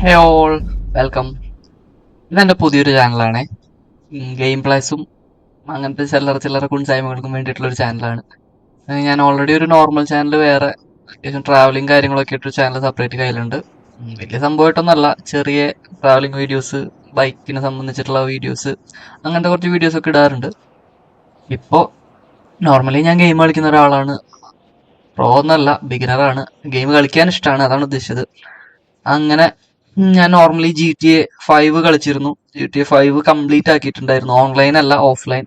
ഹേ all, welcome. ഇതെന്റെ പുതിയൊരു ചാനലാണേ. Game പ്ലേസും അങ്ങനത്തെ ചില്ലറ ചില്ലറ കുഞ്ചായ്മകൾക്കും വേണ്ടിയിട്ടുള്ള ഒരു ചാനലാണ്. ഞാൻ ഓൾറെഡി ഒരു നോർമൽ ചാനൽ വേറെ അത്യാവശ്യം ട്രാവലിംഗ് കാര്യങ്ങളൊക്കെ ആയിട്ടൊരു ചാനൽ സെപ്പറേറ്റ് കയ്യിലുണ്ട്. വലിയ സംഭവമായിട്ടൊന്നല്ല, ചെറിയ ട്രാവലിംഗ് വീഡിയോസ്, ബൈക്കിനെ സംബന്ധിച്ചിട്ടുള്ള വീഡിയോസ്, അങ്ങനത്തെ കുറച്ച് വീഡിയോസ് ഒക്കെ ഇടാറുണ്ട്. ഇപ്പോൾ നോർമലി ഞാൻ ഗെയിം കളിക്കുന്ന ഒരാളാണ്. പ്രോ ഒന്നല്ല, ബിഗിനറാണ്. ഗെയിം കളിക്കാൻ ഇഷ്ടമാണ്, അതാണ് ഉദ്ദേശിച്ചത്. അങ്ങനെ ഞാൻ നോർമലി GTA 5 കളിച്ചിരുന്നു. GTA 5 കംപ്ലീറ്റ് ആക്കിയിട്ടുണ്ടായിരുന്നു, ഓൺലൈൻ അല്ല, ഓഫ്ലൈൻ.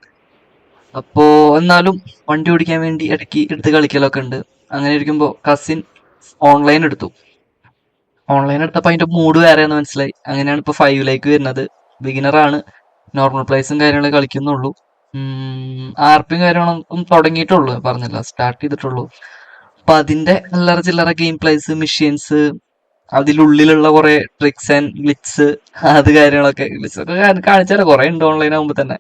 അപ്പോ എന്നാലും വണ്ടി ഓടിക്കാൻ വേണ്ടി ഇടയ്ക്ക് എടുത്ത് കളിക്കലൊക്കെ ഉണ്ട്. അങ്ങനെ ഇരിക്കുമ്പോൾ കസിൻ ഓൺലൈൻ എടുത്തു. ഓൺലൈൻ എടുത്തപ്പോൾ അതിന്റെ മൂഡ് വേറെയെന്ന് മനസ്സിലായി. അങ്ങനെയാണ് ഇപ്പോൾ 5ലേക്ക് വരുന്നത്. ബിഗിനറാണ്, നോർമൽ പ്ലേസും കാര്യങ്ങളും കളിക്കുന്നുള്ളൂ. RPയും കാര്യങ്ങളൊന്നും തുടങ്ങിയിട്ടുള്ളൂ, പറഞ്ഞില്ല, സ്റ്റാർട്ട് ചെയ്തിട്ടുള്ളൂ. അപ്പൊ അതിന്റെ അല്ലറ ചില്ലറ ഗെയിം പ്ലേസ്, മിഷീൻസ്, അതിലുള്ളിലുള്ള കുറെ ട്രിക്സ് ആൻഡ് ഗ്ലിറ്റ്സ്, അത് കാര്യങ്ങളൊക്കെ ഗ്ലിറ്റ്സ് ഒക്കെ കാണിച്ചാലോ, കുറെ ഉണ്ട് ഓൺലൈൻ ആകുമ്പോൾ തന്നെ.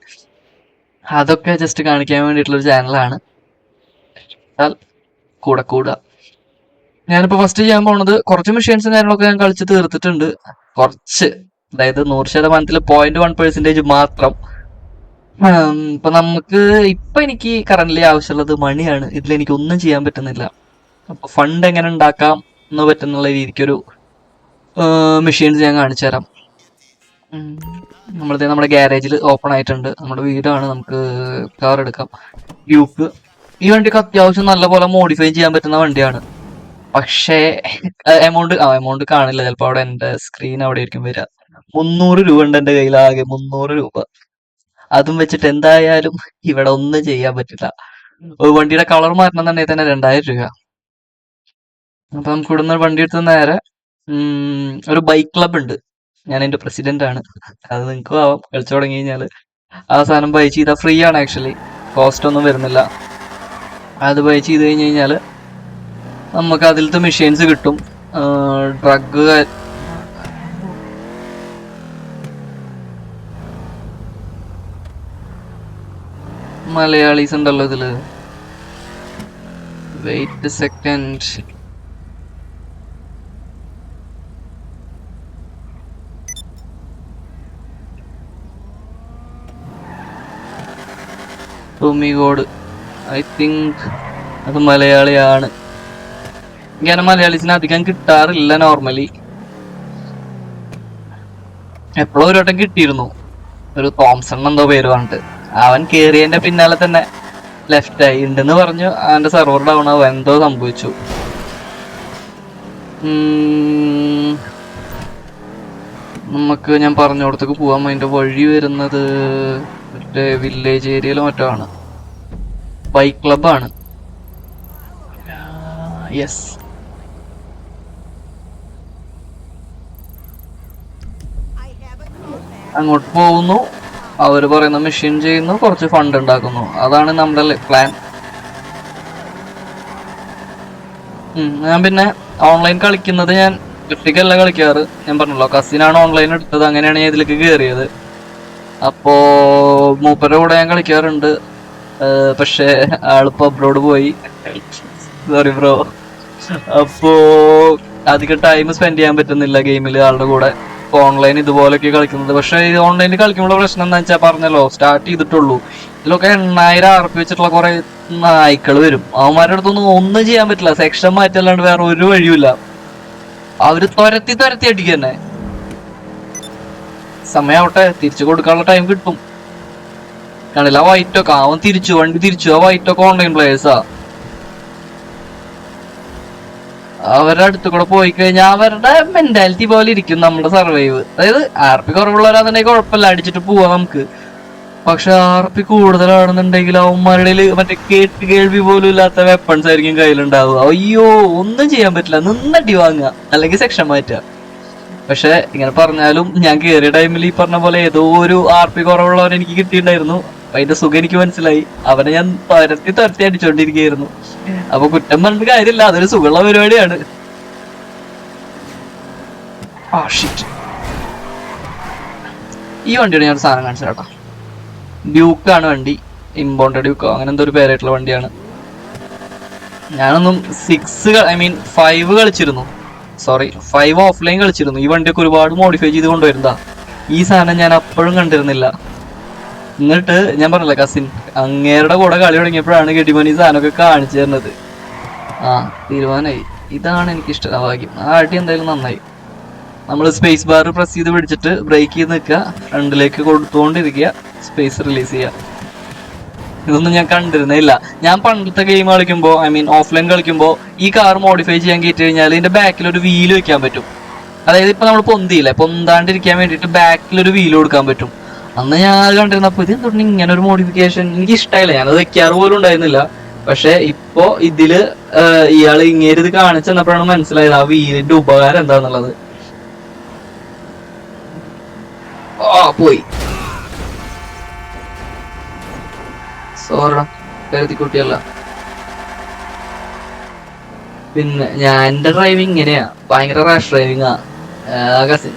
അതൊക്കെ ജസ്റ്റ് കാണിക്കാൻ വേണ്ടിയിട്ടുള്ള ഒരു ചാനലാണ്. കൂടെ കൂടുക. ഞാനിപ്പോ ഫസ്റ്റ് ചെയ്യാൻ പോണത് കുറച്ച് മെഷീൻസും കാര്യങ്ങളൊക്കെ ഞാൻ കളിച്ച് തീർത്തിട്ടുണ്ട്. കുറച്ച്, അതായത് 100% 0.1% മാത്രം. ഇപ്പൊ നമുക്ക് ഇപ്പൊ എനിക്ക് കറന്റ്ലി ആവശ്യമുള്ളത് മണിയാണ്. ഇതിലെനിക്ക് ഒന്നും ചെയ്യാൻ പറ്റുന്നില്ല. അപ്പൊ ഫണ്ട് എങ്ങനെ ഉണ്ടാക്കാം എന്ന് പറ്റുന്നുള്ള രീതിക്കൊരു മെഷീൻസ് ഞാൻ കാണിച്ചു തരാം. നമ്മുടെ ഗ്യാരേജിൽ ഓപ്പൺ ആയിട്ടുണ്ട്. നമ്മുടെ വീടാണ്, നമുക്ക് കാർ എടുക്കാം. ഡ്യൂക്ക്. ഈ വണ്ടിക്ക് അത്യാവശ്യം നല്ലപോലെ മോഡിഫൈ ചെയ്യാൻ പറ്റുന്ന വണ്ടിയാണ്. പക്ഷേ എമൗണ്ട് കാണില്ല ചിലപ്പോ. അവിടെ എന്റെ സ്ക്രീൻ അവിടെ ആയിരിക്കും വരിക. 300 രൂപ ഉണ്ട് എന്റെ കയ്യിൽ, ആകെ 300 രൂപ. അതും വെച്ചിട്ട് എന്തായാലും ഇവിടെ ഒന്നും ചെയ്യാൻ പറ്റില്ല. ഒരു വണ്ടിയുടെ കളർ മാറ്റണമെന്നുണ്ടെങ്കിൽ തന്നെ 2000 രൂപ. അപ്പൊ നമുക്ക് ഇവിടുന്ന് വണ്ടി എടുത്ത് നേരെ ഒരു ബൈക്ക് ക്ലബ് ഉണ്ട്. ഞാൻ അതിന്റെ പ്രസിഡന്റ് ആണ്. അത് നിങ്ങൾക്കും ആവാം കളിച്ചു തുടങ്ങി കഴിഞ്ഞാല്. ആ സാധനം ബൈ ചെയ്താൽ ഫ്രീ ആണ്, ആക്ച്വലി കോസ്റ്റ് ഒന്നും വരുന്നില്ല. അത് ബൈ ചെയ്ത് കഴിഞ്ഞ് കഴിഞ്ഞാല് നമുക്ക് അതിലത്തെ മെഷീൻസ് കിട്ടും. ഡ്രഗ് മലയാളീസ് ഉണ്ടല്ലോ ഇതില്. Wait second. ടോമിഗോഡ്, ഐ തിങ്ക് അത് മലയാളിയാണ്. ഇങ്ങനെ മലയാളീസിനെ അധികം കിട്ടാറില്ല നോർമലി. എപ്പോഴും ഒരു വട്ടം കിട്ടിയിരുന്നു, ഒരു തോംസൺ എന്തോ പേര് പറഞ്ഞിട്ട്. അവൻ കേറിയതിന്റെ പിന്നാലെ തന്നെ ലെഫ്റ്റ് ആയി. ഉണ്ടെന്ന് പറഞ്ഞു, അവന്റെ സെർവർ ഡൗൺ ആവും, എന്തോ സംഭവിച്ചു. നമുക്ക് ഞാൻ പറഞ്ഞോടത്തേക്ക് പോവാൻ അതിന്റെ വഴി വരുന്നത് മറ്റേ വില്ലേജ് ഏരിയയിലോ മറ്റോ ആണ്. ബൈക്ക് ക്ലബാണ്. യെസ്, അങ്ങോട്ട് പോകുന്നു. അവര് പറയുന്ന മെഷീൻ ചെയ്യുന്നു, കുറച്ച് ഫണ്ട് ഉണ്ടാക്കുന്നു. അതാണ് നമ്മുടെ പ്ലാൻ. ഞാൻ പിന്നെ ഓൺലൈൻ കളിക്കുന്നത്, ഞാൻ ഒറ്റയ്ക്കല്ല കളിക്കാറ്. ഞാൻ പറഞ്ഞല്ലോ, കസിനാണ് ഓൺലൈൻ എടുത്തത്. അങ്ങനെയാണ് ഞാൻ ഇതിലേക്ക് കയറിയത്. അപ്പോ മൂപ്പരുടെ കൂടെ ഞാൻ കളിക്കാറുണ്ട്. പക്ഷെ ആളിപ്പോ അബ്രോഡ് പോയി, സോറി ബ്രോ. അപ്പോ അധികം ടൈം സ്പെൻഡ് ചെയ്യാൻ പറ്റുന്നില്ല ഗെയിമിൽ ആളുടെ കൂടെ. ഇപ്പൊ ഓൺലൈൻ ഇതുപോലൊക്കെ കളിക്കുന്നത്. പക്ഷെ ഇത് ഓൺലൈനിൽ കളിക്കുമ്പോൾ പ്രശ്നം എന്താ വെച്ചാൽ, പറഞ്ഞല്ലോ സ്റ്റാർട്ട് ചെയ്തിട്ടുള്ളൂ. ഇതിലൊക്കെ 8000 RP വെച്ചിട്ടുള്ള കുറെ നായ്ക്കൾ വരും. അവന്മാരുടെ അടുത്തൊന്നും ഒന്നും ചെയ്യാൻ പറ്റില്ല. സെക്ഷൻ മാറ്റല്ലാണ്ട് വേറെ ഒരു വഴിയുമില്ല. അവര് തുരത്തി അടിക്കുക തന്നെ. സമയാവട്ടെ, തിരിച്ചു കൊടുക്കാനുള്ള ടൈം കിട്ടും. കാണില്ല, ആ വൈറ്റൊക്കെ അവൻ വണ്ടി തിരിച്ചു. ആ വൈറ്റൊക്കെ ഓൺലൈൻ പ്ലേയേഴ്സാ. അവരുടെ അടുത്ത് കൂടെ പോയി കഴിഞ്ഞാൽ അവരുടെ മെന്റാലിറ്റി പോലെ ഇരിക്കും നമ്മുടെ സർവൈവ്. അതായത് RP കുറവുള്ളവരാണെന്നുണ്ടെങ്കിൽ കുഴപ്പമില്ല, അടിച്ചിട്ട് പോവാം നമുക്ക്. പക്ഷെ RP കൂടുതലാണെന്നുണ്ടെങ്കിൽ അവന്മാരുടെ മറ്റേ കേൾവി പോലും ഇല്ലാത്ത വെപ്പൺസ് ആയിരിക്കും കയ്യിലുണ്ടാവുക. അയ്യോ, ഒന്നും ചെയ്യാൻ പറ്റില്ല, നിന്നടി വാങ്ങുക അല്ലെങ്കിൽ സെക്ഷൻ മാറ്റുക. പക്ഷെ ഇങ്ങനെ പറഞ്ഞാലും ഞാൻ കയറിയ ടൈമിൽ ഈ പറഞ്ഞ പോലെ ഏതോ ഒരു RP കുറവുള്ളവർ എനിക്ക് കിട്ടിയിട്ടുണ്ടായിരുന്നു. അതിന്റെ സുഖം എനിക്ക് മനസ്സിലായി. അവനെ ഞാൻ തുരത്തി അടിച്ചോണ്ടിരിക്കുകയായിരുന്നു. അപ്പൊ കുറ്റം പറഞ്ഞിട്ട് കാര്യമില്ല, അതൊരു സുഖമുള്ള പരിപാടിയാണ്. ഈ വണ്ടിയുടെ ഞാൻ ഒരു സാധനം കാണിച്ചു കേട്ടോ. ഡ്യൂക്കാണ് വണ്ടി, ഇമ്പോണ്ട ഡ്യൂക്കോ അങ്ങനെ എന്തോ ഒരു പേരായിട്ടുള്ള വണ്ടിയാണ്. ഞാനൊന്നും 5 കളിച്ചിരുന്നു. സോറി 5 ഓഫ്ലൈൻ കളിച്ചിരുന്നു. ഈ വണ്ടിയൊക്കെ ഒരുപാട് മോഡിഫൈ ചെയ്ത് കൊണ്ടുവരുന്നതാ. ഈ സാധനം ഞാൻ അപ്പോഴും കണ്ടിരുന്നില്ല. എന്നിട്ട് ഞാൻ പറഞ്ഞില്ല, കസിൻ അങ്ങേരുടെ കൂടെ കളി തുടങ്ങിയപ്പോഴാണ് ഗഡിമോൻ ഈ സാധനമൊക്കെ കാണിച്ചു തരുന്നത്. ആ തീരുമാനമായി. ഇതാണ് എനിക്ക് ഇഷ്ടഭാഗ്യം. ആ അടി എന്തായാലും നന്നായി. നമ്മൾ സ്പേസ് ബാർ പ്രസ് ചെയ്ത് പിടിച്ചിട്ട് ബ്രേക്ക് ചെയ്ത് നിൽക്കുക, ഫ്രണ്ടിലേക്ക് കൊടുത്തുകൊണ്ടിരിക്കുക, സ്പേസ് റിലീസ് ചെയ്യുക. ഇതൊന്നും ഞാൻ കണ്ടിരുന്നില്ല. ഞാൻ പണ്ടത്തെ ഗെയിം കളിക്കുമ്പോൾ, ഐ മീൻ ഓഫ്ലൈൻ കളിക്കുമ്പോൾ, ഈ കാർ മോഡിഫൈ ചെയ്യാൻ കയറ്റി കഴിഞ്ഞാൽ ഇതിന്റെ ബാക്കിൽ ഒരു വീല് വെക്കാൻ പറ്റും. അതായത് ഇപ്പൊ നമ്മൾ പൊന്തിയില്ല, പൊന്താണ്ടിരിക്കാൻ വേണ്ടിയിട്ട് ബാക്കിൽ ഒരു വീല് കൊടുക്കാൻ പറ്റും. അന്ന് ഞാൻ അത് കണ്ടിരുന്നപ്പോ ഇത് എന്തുകൊണ്ട് ഇങ്ങനെ ഒരു മോഡിഫിക്കേഷൻ എനിക്ക് ഇഷ്ടമായില്ല. ഞാനത് വെക്കാറ് പോലും ഉണ്ടായിരുന്നില്ല. പക്ഷെ ഇപ്പോ ഇതില് ഇയാള് ഇങ്ങനെ ഇത് കാണിച്ചു തന്നപ്പോഴാണ് മനസ്സിലായത് ആ വീലിന്റെ ഉപകാരം എന്താന്നുള്ളത്. പോയി സോറ കരുതിക്കുട്ടിയല്ല. പിന്നെ ഞാൻ എന്റെ ഡ്രൈവിങ് ഇങ്ങനെയാ, ഭയങ്കര റാഷ് ഡ്രൈവിങ്ങാ. കസിൻ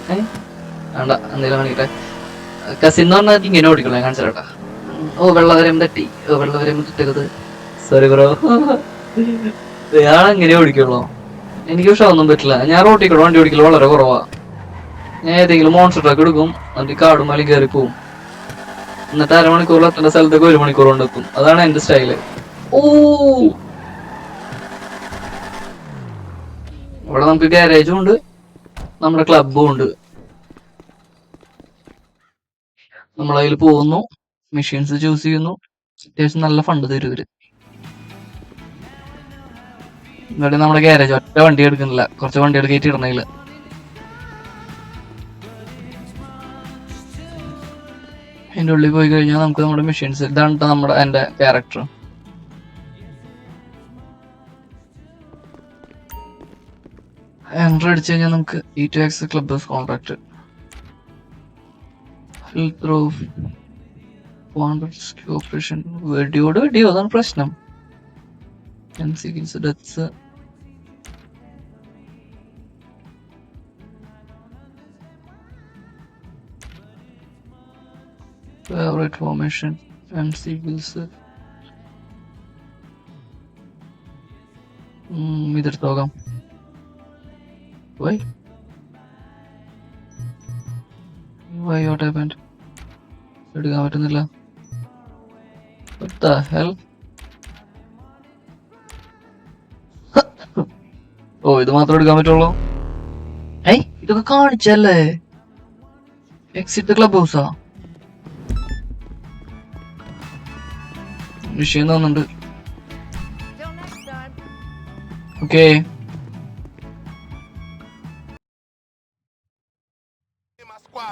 വേണ്ട എന്തെങ്കിലും കാണിക്കട്ടെ. കസിൻ എന്ന് പറഞ്ഞാൽ ഇങ്ങനെ ഓടിക്കണം, കാണിച്ചാ. ഓ വെള്ളവരം തട്ടി, വെള്ളവരം തെറ്റരുത്, സോറി ബ്രോ. ഇയാളെങ്ങനെ ഓടിക്കുള്ളൂ? എനിക്ക് പക്ഷെ ഒന്നും പറ്റില്ല. ഞാൻ റോട്ടിക്കൂടെ വണ്ടി ഓടിക്കല് വളരെ കുറവാ. ഞാൻ ഏതെങ്കിലും മോൺസ്റ്റർ ട്രക്ക് എടുക്കും, എന്നിട്ട് കാടും മലയും കയറി പോവും. എന്നിട്ട് അരമണിക്കൂറിൽ എത്തേണ്ട സ്ഥലത്തേക്ക് 1 മണിക്കൂർ കൊണ്ടെത്തും. അതാണ് എന്റെ സ്റ്റൈല്. ഓ ഇവിടെ നമുക്ക് ഗാരേജും ഉണ്ട്, നമ്മുടെ ക്ലബും ഉണ്ട്. നമ്മളതിൽ പോകുന്നു, മെഷീൻസ് ചൂസ് ചെയ്യുന്നു. അത്യാവശ്യം നല്ല ഫണ്ട് തരും ഇവര്. ഇവിടെ നമ്മുടെ ഗാരേജ് ഒറ്റ വണ്ടി എടുക്കുന്നില്ല, കുറച്ച് വണ്ടികൾ കയറ്റി ഇടണില്ല. അതിൻ്റെ ഉള്ളിൽ പോയി കഴിഞ്ഞാൽ നമുക്ക് നമ്മുടെ മെഷീൻസ്, ഇതാണ് എന്റെ ക്യാരക്ടർ. എൻട്രി അടിച്ചു കഴിഞ്ഞാൽ നമുക്ക് E2X ക്ലബ് കോൺട്രാക്ട് ഓപ്പറേഷൻ വെടിയോട് വെടിയോ, അതാണ് പ്രശ്നം. Deaths favorite formation MC Wills. ഇതെടുത്ത് നോക്കാം. Why what happened? എടുക്കാൻ പറ്റുന്നില്ല. What the hell? ഓ ഇത് മാത്രം എടുക്കാൻ പറ്റുള്ളൂ. ഇതൊക്കെ കാണിച്ചല്ലേ. Exit club ഹൗസാ. വിഷയം തോന്നുന്നുണ്ട്. Okay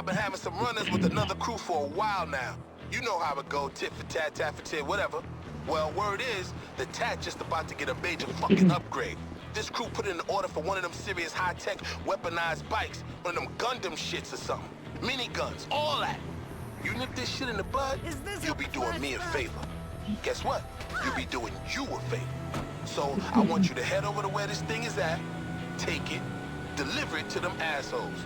Been having some runners with another crew for a while now. You know how it go, tit for tat, tat for tit, whatever. Well, word is, the tat just about to get a major fucking upgrade. This crew put in an order for one of them serious high-tech weaponized bikes, one of them Gundam shits or something. Mini guns, all that. You nip this shit in the bud, you'll be doing me a favor. Guess what? You'll be doing you a favor. So I want you to head over to where this thing is at, take it, deliver it to them assholes.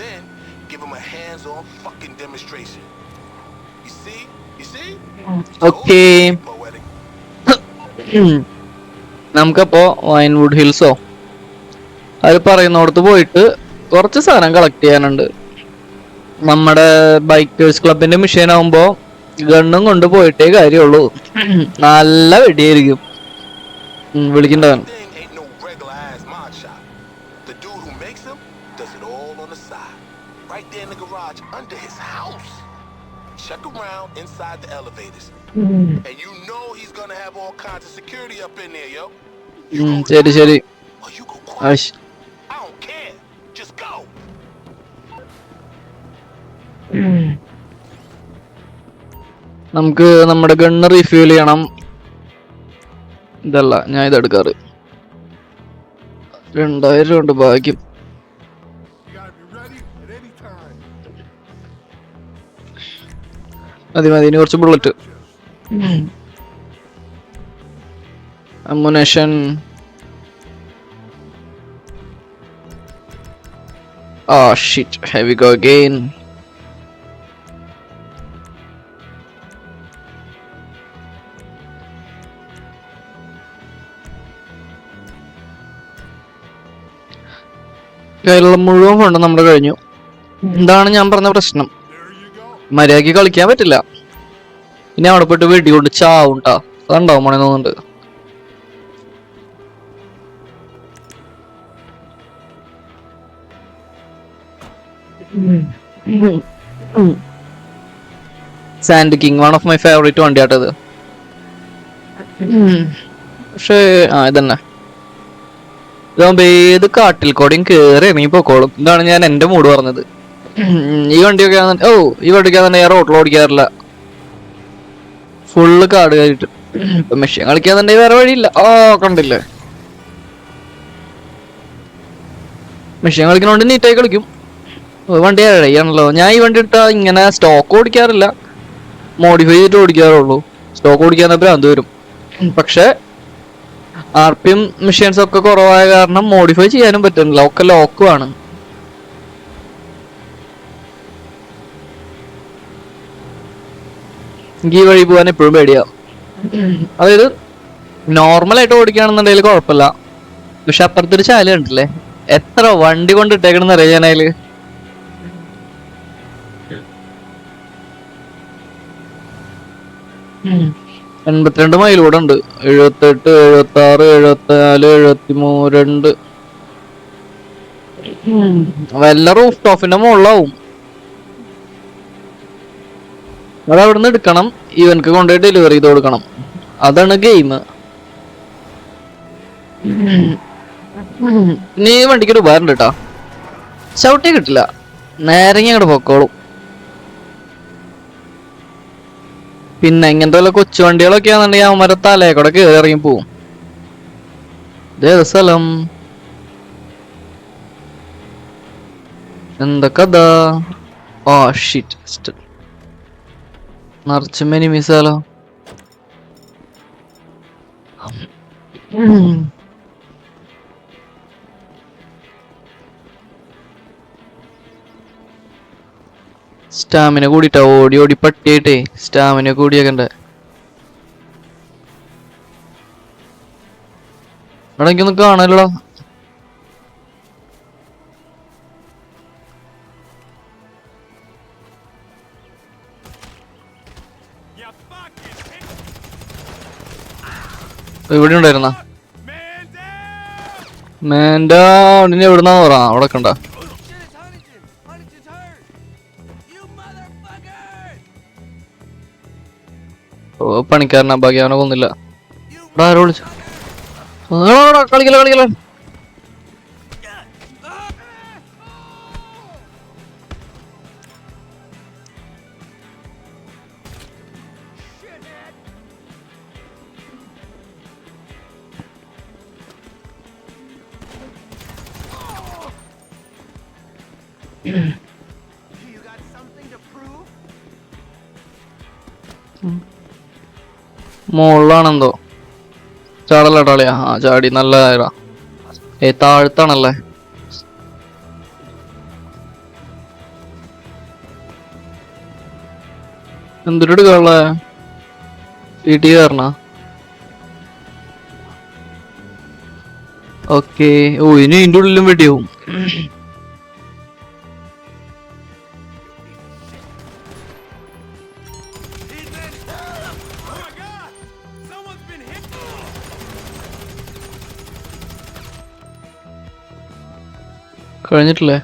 Then give them a hands-on fucking demonstration. You see? You see? Okay. നമുക്കപ്പോ Wynwood ഹിൽസോ അത് പറയുന്നിടത്ത് പോയിട്ട് കുറച്ച് സാധനം collect ചെയ്യാനുണ്ട്. നമ്മുടെ bikers ക്ലബിന്റെ mission ആവുമ്പോ ഗണ്ണും കൊണ്ട് പോയിട്ടേ കാര്യമുള്ളൂ. നല്ല വെടിയായിരിക്കും. വിളിക്കണ്ടവൻ. Right there in the garage under his house. Check around inside the elevators. And you know he's gonna have all kinds of security up in there, yo. ശരി. Or you go quiet. I don't care. Just go. നമുക്ക് നമ്മുടെ gun refuel ചെയ്യണം. ഇതല്ല ഞാൻ ഇതെടുക്കാറ്. 2000 ഉണ്ട് ഭാഗ്യം. മതി ഇനി കുറച്ച് bullet. Ammunition. Shit, here we go again. കയ്യിലുള്ള മുഴുവൻ ഫണ്ട് നമ്മുടെ കഴിഞ്ഞു. എന്താണ് ഞാൻ പറഞ്ഞ പ്രശ്നം, മര്യാദക്ക് കളിക്കാൻ പറ്റില്ല. ഇനി അവിടെ പോയിട്ട് വെടികൊണ്ട് ചാവുണ്ടാ, അതുണ്ടാവും മോനെ തോന്നുന്നുണ്ട്. Sand king, one of my favourite വണ്ടിയാട്ടത്. പക്ഷേ ഇതന്നെ ഇതാകുമ്പോ ഏത് കാട്ടിൽ കൂടെയും കേറി ഇറങ്ങി പൊക്കോളും. ഇതാണ് ഞാൻ എന്റെ മൂഡ് പറഞ്ഞത്. ഈ വണ്ടിയൊക്കെ ഈ വണ്ടിയൊക്കെ ഞാൻ റോട്ടിൽ ഓടിക്കാറില്ല, ഫുള്ള് കാട് കയറിട്ട്. ഇപ്പൊ മെഷീൻ കളിക്കാന്നുണ്ടെങ്കിൽ വേറെ വഴിയില്ല. കണ്ടില്ലേ, മെഷീൻ കളിക്കണോണ്ട് നീറ്റായി കളിക്കും. വണ്ടി ഇഴയാണല്ലോ. ഞാൻ ഈ വണ്ടി എടുത്താ ഇങ്ങനെ സ്റ്റോക്ക് ഓടിക്കാറില്ല, മോഡിഫൈ ചെയ്തിട്ട് ഓടിക്കാറുള്ളൂ. സ്റ്റോക്ക് ഓടിക്കാൻ ഭ്രാന്ത് വരും. പക്ഷെ RPM മെഷീൻസ് ഒക്കെ കുറവായ കാരണം മോഡിഫൈ ചെയ്യാനും പറ്റുന്നില്ല, ഒക്കെ ലോക്കുമാണ്. എനിക്ക് ഈ വഴി പോകാൻ എപ്പോഴും പേടിയാ. അതായത് നോർമലായിട്ട് ഓടിക്കുകയാണെന്നുണ്ടെങ്കിൽ കുഴപ്പമില്ല, പക്ഷെ അപ്പുറത്തൊരു ചാല കണ്ടില്ലേ, എത്ര വണ്ടി കൊണ്ട് ഇട്ടേക്കണെന്ന് അറിയാം ഞാൻ അതില്. 82 മൈൽ കൂടെ ഉണ്ട്. 78, 76, 74, 73, 2 വല്ല റൂഫ് ടോപ്പിന്റെ മുകളിലാവും. അതവിടുന്ന് എടുക്കണം, ഇവനക്ക് കൊണ്ടുപോയി ഡെലിവറി ചെയ്ത് കൊടുക്കണം. അതാണ് ഗെയിം. നീ വണ്ടിക്ക് ഒരു ഉപകാരം കേട്ടാ, ചവിട്ടി കിട്ടില്ല, നേരെ അങ്ങോട്ട് പൊക്കോളും. പിന്നെ ഇങ്ങനത്തെ വല്ല കൊച്ചു വണ്ടികളൊക്കെ ആണെന്നുണ്ടെങ്കിൽ അവന്മാരെ തലയെ കൂടെ കയറി ഇറങ്ങി പോവും. ഇതേത് സ്ഥലം, എന്തൊക്കെ ഷിറ്റ്, നിറച്ചും എനിമീസാലോ. സ്റ്റാമിന കൂടിട്ടാ, ഓടി ഓടി പട്ടിയായിട്ടേ സ്റ്റാമിന കൂടിയാക്കണ്ടേ. അവിടെ എനിക്കൊന്നും കാണല്ലോ. ഇവിടെ ഉണ്ടായിരുന്ന മേന്റെ എവിടുന്നാ പറ, അവിടെ കണ്ട. പണിക്കാരനാ, ഭാഗ്യം അവനെ കൊന്നില്ല. ആരോ വിളിച്ചു, കളിക്കല. മുകളിലാണെന്തോ ചാടല്ലാട്ടാളിയാ. ചാടി നല്ല താഴ്ത്താണല്ലേ. എന്തൊരു എടുക്കാനുള്ള വീട്ടിൽ കയറണ. ഓക്കെ. ഇനി ഇതിന്റെ ഉള്ളിലും വെടിയാവും. കഴിഞ്ഞിട്ടില്ലേ?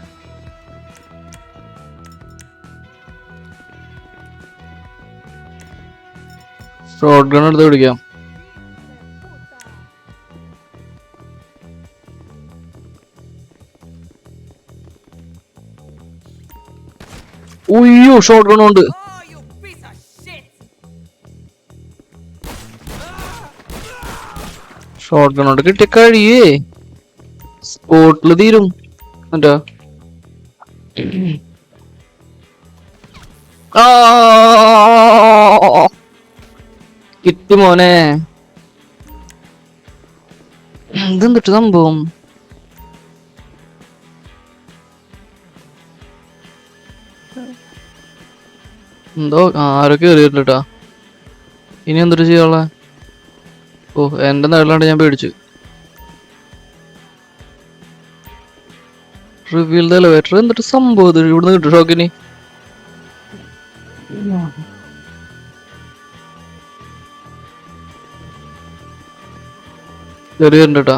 ഷോട്ട് ഗൺ എടുത്ത് പിടിക്കാം. ഉയ്യോ, ഷോട്ട് ഗൺ ഉണ്ട്. ഷോട്ട് ഗൺ കൊണ്ട് കിട്ടിയ കഴിയേ സ്പോട്ടില് തീരും. എന്താ കിട്ടി മോനെ. ഇതെന്തിട്ട് സംഭവം? എന്തോ ആരോ കേറിയിട്ടാ. ഇനി എന്തൊരു ചെയ്യാനുള്ള? എന്റെ നേരിലാണ്ട് ഞാൻ പേടിച്ചു. റിവീൽ ദ എലവേറ്റർ എന്നിട്ട് സംഭവം ഇത് ഇവിടുന്ന് കിട്ടും ഷോക്കിന്. ചെറിയുണ്ട് കേട്ടാ.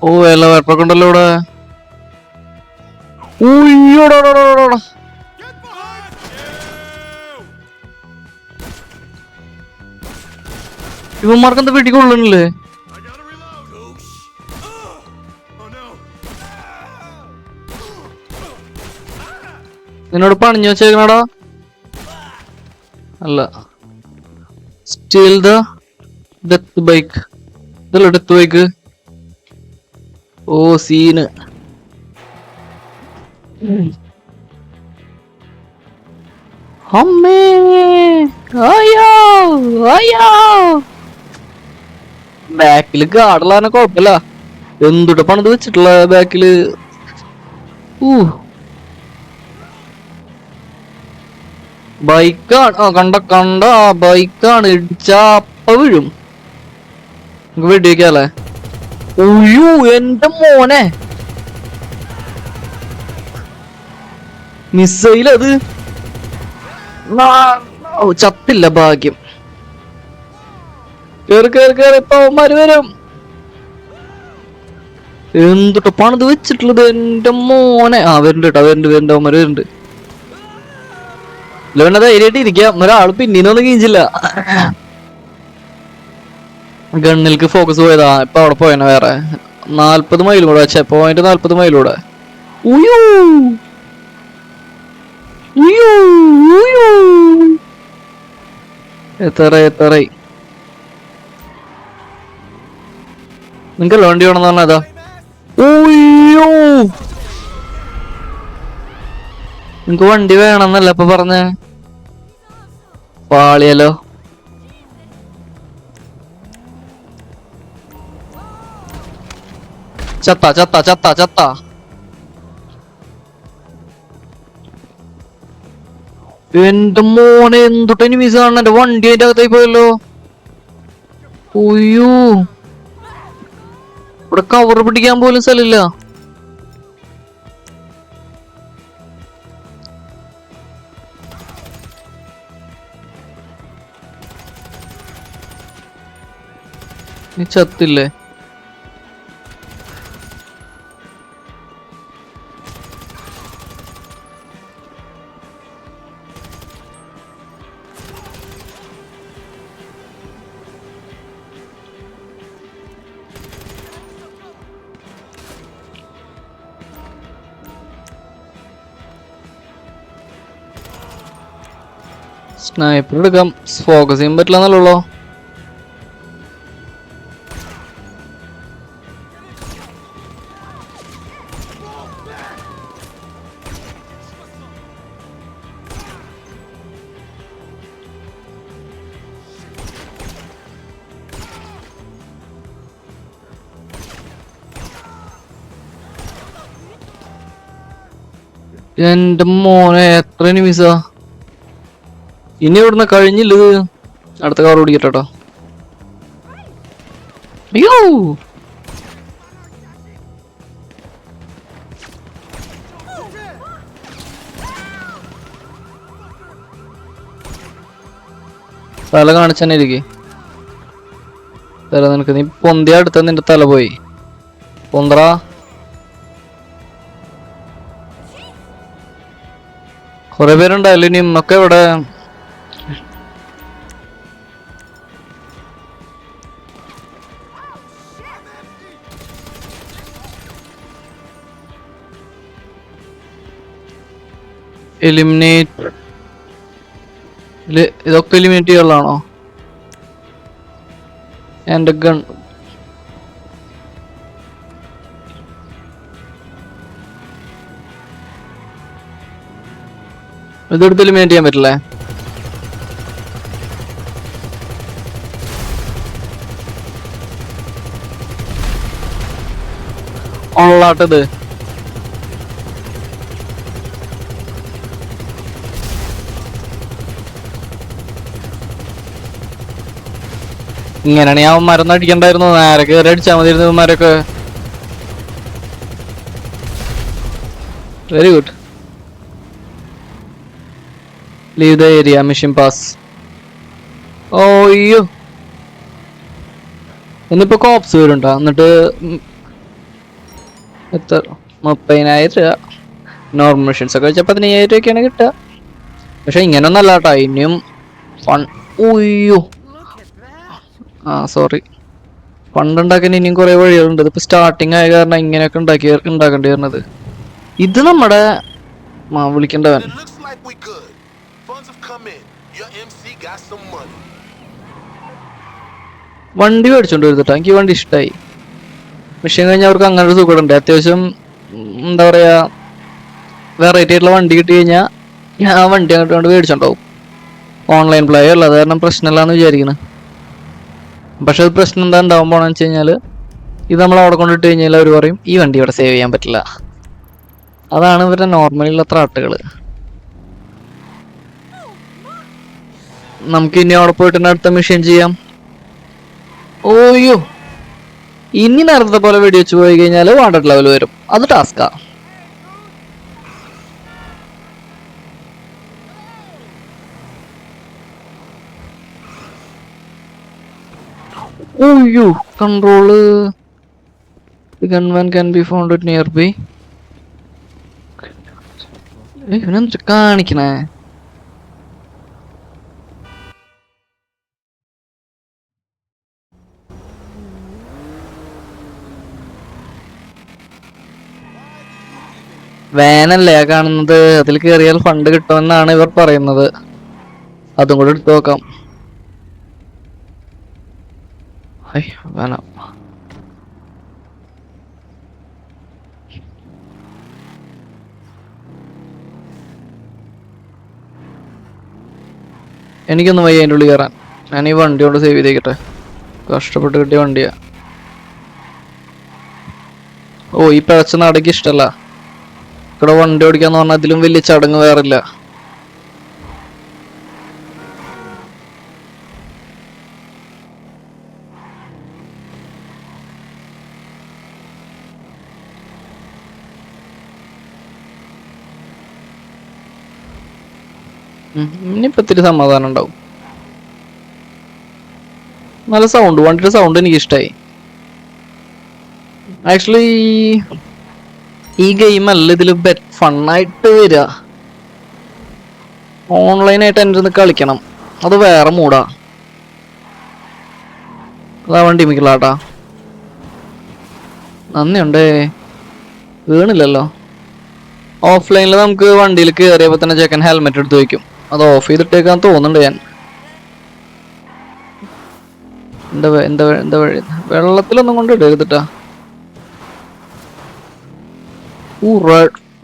ഓ എലവേറ്റർ ഉണ്ടല്ലോ ഇവിടെ. ഉയ്യോടാ ഇവന്മാർക്ക് എന്താ വെട്ടിക്കൊള്ളണില്ലേ? നിന്നോട് പണിഞ്ഞു വെച്ചേക്കണടാ. അല്ല, സ്റ്റീൽ ദ ഡെത്ത് ബൈക്ക്. ഇതല്ല ഡെത്ത് ബൈക്ക്. ഓ സീന്. അമ്മേ അയ്യോ അയ്യോ. ബാക്കില് ഗാർഡുള്ളതിനെ കൊഴപ്പില്ല. എന്തുട്ട പണിത് വെച്ചിട്ടുള്ള ബാക്കില്. ബൈക്കാണ്. ആ കണ്ട ബൈക്കാണ്. ഇടിച്ചാ അപ്പ വീഴും. നമുക്ക് വെടിവെക്കാല്ലേ? ഉയ്യോ എന്റെ മോനെ, മിസൈലത്. ചത്തില്ല, ഭാഗ്യം. കേറി കേറി കേറി, ഇപ്പൊ അവന്മാര് വരും. എന്തുട്ടോ പണിത് വെച്ചിട്ടുള്ളത് എന്റെ മോനെ. ആ വരുന്നുണ്ട് കേട്ടോ, വരുന്നുണ്ട് അവന്മാര് വരുന്നുണ്ട്. ഇല്ല ധൈര്യമായിട്ട് ഇരിക്കാം. ഒരാള് പിന്നീന്നൊന്നും കീഞ്ചില്ല. ഗണ്ണിൽക്ക് ഫോക്കസ് പോയതാ. ഇപ്പൊ അവിടെ പോയന വേറെ 40 മൈലൂടെ വെച്ചേ. പോയിന്റ് 40 മൈലൂടെ. ഉയ്യോ ഉയ്യോ ഉയ്യോ. എത്ര നിങ്ങക്കല്ല വണ്ടി വേണമെന്ന് പറഞ്ഞതാ. ഉയ്യോ നിങ്ങക്ക് വണ്ടി വേണമെന്നല്ല ഇപ്പൊ പറഞ്ഞേ. പാളിയല്ലോ. ചത്ത. എന്റെ മോനെ എന്തുട്ട എനിമീസ് കാണണം. എന്റെ വണ്ടി അതിന്റെ അകത്തായി പോയല്ലോ. ഉയ്യോ ഇവിടെ കവർ പിടിക്കാൻ പോലും സ്ഥലമില്ല. നീ ചത്തില്ലേ? സ്നൈപ്പർ എടുക്കാം. ഫോക്കസ് ചെയ്യാൻ പറ്റില്ലെന്നല്ലോ. എന്റെ മോനെ എത്ര എനിമീസാ. ഇനി ഇവിടുന്ന് കഴിഞ്ഞില്ല. അടുത്ത കവർ പിടിക്കട്ടോ. അയ്യോ തല കാണിച്ചെന്നെ ഇരിക്കെ. തല നിനക്ക് നീ പൊന്തിയ അടുത്ത നിന്റെ തല പോയി. പൊന്തറ. കൊറേ പേരുണ്ടായാലും ഇനി ഇമ്മൊക്കെ ഇവിടെ. എലിമിനേറ്റ്. ഇതൊക്കെ എലിമിനേറ്റ് ചെയ്യാനുള്ളതാണോ? എന്റെ ഗൺ ഇതെടുത്ത് എലിമിനേറ്റ് ചെയ്യാൻ പറ്റില്ലേ? ഉള്ളാട്ടത്. ഇങ്ങനെയാണെങ്കിൽ അവന്മാരൊന്നും അടിക്കണ്ടായിരുന്നു, നേരെ കയറി അടിച്ചാൽ മതിയായിരുന്നു ഇവന്മാരൊക്കെ. Very good. Leave the area, mission pass. ഓയ്യോ, ഇന്നിപ്പോ കോപ്സ് വരുന്നുണ്ടോ? എന്നിട്ട് എത്ര 30,000 രൂപ. നോർമൽ മെഷീൻസ് ഒക്കെ വെച്ചാൽ 15,000 രൂപയൊക്കെയാണ് കിട്ടുക. പക്ഷെ ഇങ്ങനെയൊന്നും അല്ല കേട്ടോ, ഇനിയും ഫൺ. ഓയ്യോ, സോറി. ഫണ്ട് ഉണ്ടാക്കാൻ ഇനിയും കുറെ വഴികളുണ്ട്. ഇതിപ്പോ സ്റ്റാർട്ടിങ് ആയ കാരണം ഇങ്ങനെയൊക്കെ ഉണ്ടാക്കേണ്ടി വരുന്നത്. ഇത് നമ്മുടെ വിളിക്കേണ്ടവൻ. വണ്ടി മേടിച്ചോണ്ട് വരുത്തിട്ടാ, എനിക്ക് വണ്ടി ഇഷ്ടമായി. മെഷീൻ കഴിഞ്ഞാൽ അവർക്ക് അങ്ങനെ ഒരു സുഖമുണ്ട്. അത്യാവശ്യം എന്താ പറയാ, വെറൈറ്റി ആയിട്ടുള്ള വണ്ടി കിട്ടി കഴിഞ്ഞാൽ ഞാൻ വണ്ടി അങ്ങോട്ട് കൊണ്ട് മേടിച്ചോണ്ടാവും. ഓൺലൈൻ പ്ലേ അല്ല, അത് കാരണം പ്രശ്നമില്ലാന്ന് വിചാരിക്കുന്നത്. പക്ഷെ അത് പ്രശ്നം എന്താ ഉണ്ടാവാൻ പോണെന്ന് വെച്ച് കഴിഞ്ഞാല്, ഇത് നമ്മൾ അവിടെ കൊണ്ടിട്ട് കഴിഞ്ഞാൽ അവർ പറയും ഈ വണ്ടി ഇവിടെ സേവ് ചെയ്യാൻ പറ്റില്ല. അതാണ് ഇവരുടെ നോർമലിയുള്ള ത്രാട്ടുകള്. നമുക്ക് ഇനി അവിടെ പോയിട്ട് അടുത്ത മെഷീൻ ചെയ്യാം. ഓയ്യോ, ഇനി നേരത്തെ പോലെ വെടിവെച്ച് പോയി കഴിഞ്ഞാൽ വാണ്ടഡ് ലെവൽ വരും. അത് ടാസ്കാ. ഓയ്യോ, control. Gunman can be found at nearby. ഇവനെന്താ കാണിക്കണേ? വാനല്ലേ കാണുന്നത്, അതിൽ കയറിയാൽ ഫണ്ട് കിട്ടുമെന്നാണ് ഇവർ പറയുന്നത്. അതും കൂടെ എടുത്തു നോക്കാം. വേണം. എനിക്കൊന്നും വയ്യ അതിൻ്റെ ഉള്ളിൽ കയറാൻ. ഞാൻ ഈ വണ്ടി കൊണ്ട് സേവ് ചെയ്തേക്കട്ടെ. കഷ്ടപ്പെട്ട് കിട്ടിയ വണ്ടിയാ. ഓ, ഈ പിഴച്ച നാടേക്ക് ഇഷ്ടമല്ല. ഇവിടെ വണ്ടി ഓടിക്കാന്ന് പറഞ്ഞാൽ അതിലും വലിയ ചടങ്ങ് വേറില്ല. ഇനിയിപ്പോ ഇത്തിരി സമാധാനം ഉണ്ടാവും. നല്ല സൗണ്ട്, വണ്ടിയുടെ സൗണ്ട് എനിക്ക് ഇഷ്ടമായി. ആക്ച്വലി ഈ ഗെയിം അല്ല ഇതിൽ ഫണ്ണായിട്ട് വരിക. ഓൺലൈനായിട്ട് എൻ്റെ ഒന്ന് കളിക്കണം, അത് വേറെ മൂടാ. അതാ വണ്ടി മിക്കലാട്ടാ. നന്ദിയുണ്ടേ, വീണില്ലല്ലോ. ഓഫ്ലൈനിൽ നമുക്ക് വണ്ടിയിൽ കയറിയപ്പോൾ തന്നെ ചെക്കൻ ഹെൽമെറ്റ് എടുത്ത് വയ്ക്കും. അത് ഓഫ് ചെയ്തിട്ടേക്കാൻ തോന്നുന്നുണ്ട് ഞാൻ. എന്താ വഴി, വെള്ളത്തിലൊന്നും കൊണ്ട് ഇടരുതിട്ടാ.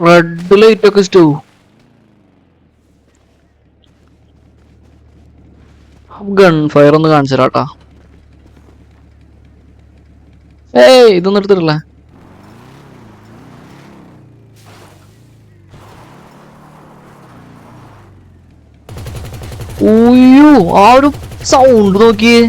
റെഡ് ലൈറ്റ് ഒക്കെ സ്റ്റൂ. ഗൺ ഫയർ ഒന്ന് കാണിച്ചാട്ടാ. ഏയ്, ഇതൊന്നും എടുത്തിട്ടില്ല. ഓയ്യോ, ആ ഒരു സൗണ്ട് നോക്കിയേ.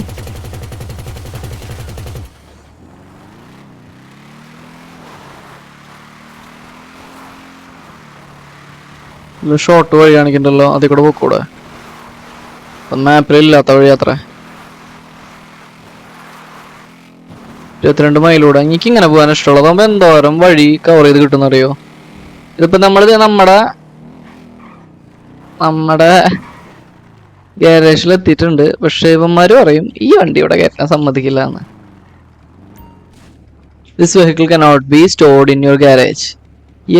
ഷോർട്ട് വഴി കാണിക്കണ്ടല്ലോ, അതിൽ കൂടെ പോക്കൂടെ? മാപ്പിലില്ലാത്ത വഴി അത്ര. 22 മൈലൂടെ എനിക്ക് ഇങ്ങനെ പോകാൻ ഇഷ്ടമുള്ളത്. അതാകുമ്പോ എന്തോരം വഴി കവർ ചെയ്ത് കിട്ടുന്നറിയോ. ഇതിപ്പോ നമ്മുടെ ഗാരേജിൽ എത്തിയിട്ടുണ്ട്. പക്ഷെ ഇവന്മാര് പറയും ഈ വണ്ടി ഇവിടെ കയറ്റാൻ സമ്മതിക്കില്ല എന്ന്. This vehicle cannot be stored in your garage.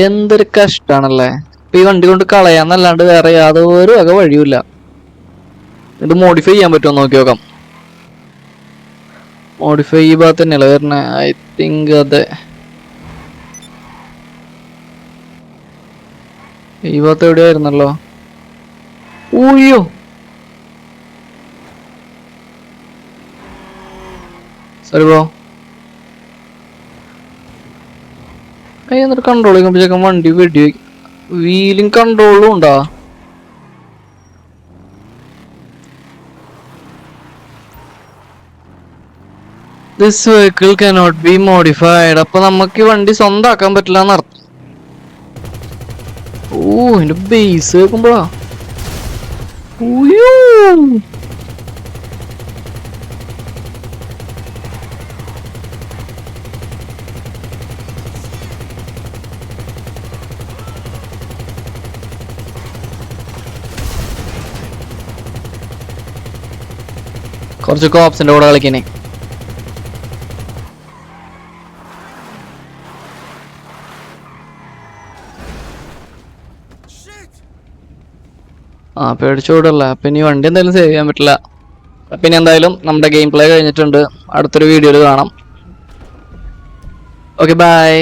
എന്തൊരു കഷ്ടാണല്ലേ. ഇപ്പൊ ഈ വണ്ടി കൊണ്ട് കളയാന്നല്ലാണ്ട് വേറെ യാതൊരു വക വഴിയുമില്ല. ഇത് മോഡിഫൈ ചെയ്യാൻ പറ്റുമോ നോക്കി നോക്കാം. മോഡിഫൈ ഈ ഭാഗത്ത് തന്നെയല്ലേ വരണേ? ഐ തിങ്ക് അതെ, ഈ ഭാഗത്ത് എവിടെയായിരുന്നല്ലോ. ഊയ്യോ, സോറി ബ്രോ. എന്നിട്ട് കൺട്രോൾ ചെയ്യുമ്പോഴേക്കും വണ്ടി വെടി. വീലിംഗ് കൺട്രോളും ഉണ്ടോ? This vehicle cannot be modified. അപ്പൊ നമുക്ക് ഈ വണ്ടി സ്വന്തമാക്കാൻ പറ്റില്ല എന്നർത്ഥം. ഓ എന്റെ ബേസ് വെക്കുമ്പോഴാ കുറച്ച് കോപ്സിന്റെ കൂടെ കളിക്കണേ. പേടിച്ചോടല്ല. അപ്പൊ ഇനി വണ്ടി എന്തായാലും സേവ് ചെയ്യാൻ പറ്റില്ല. പിന്നെ എന്തായാലും നമ്മുടെ ഗെയിം പ്ലേ കഴിഞ്ഞിട്ടുണ്ട്. അടുത്തൊരു വീഡിയോയിൽ കാണാം. Okay bye.